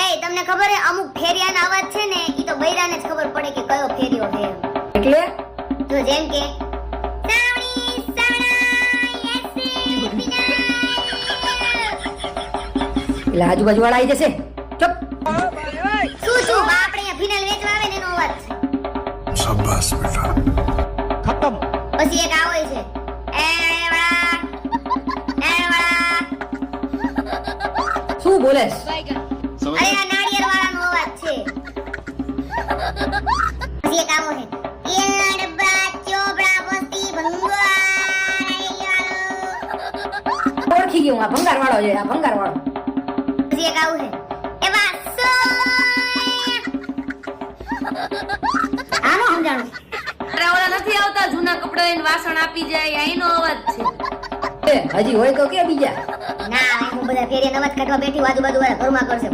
એ તમને ખબર હે અમુક ફેરિયાનો અવાજ છે ને ઈ તો બૈરાને જ ખબર પડે કે કયો ફેરિયો છે એમ. એટલે તો જેમ કે સાવણી સાવણા એસી વિનાય. એટલે આજુબાજુ વાળા આવી જશે. ચૂપ. શું શું આપણે અહીંયા ફિનાઇલ વેચવા આવે ને એનો અવાજ છે. शाबाश बेटा खत्म। પછી એક આવે છે શું બોલેસ? અરે આ નાળિયેર વાળાનો અવાજ છે. પછી એક આવો છે એલા ડબ્બા ચોપડા બસ્તી ભંગવા. ઓળખી ગયું, આ ભંગાર વાળો છે, આ ભંગાર વાળો. પછી એક આવું છે એ વાસો. આનો સમજાણું ઓલા નથી આવતા જૂના કપડા લઈને વાસણ આપી જાય એનો અવાજ છે. હજી હોય તો કે બીજા ના હું બધા ફેરિયા નવાજ કાઢવા બેઠી આજુબાજુ વાળા ઘરમાં કરશે.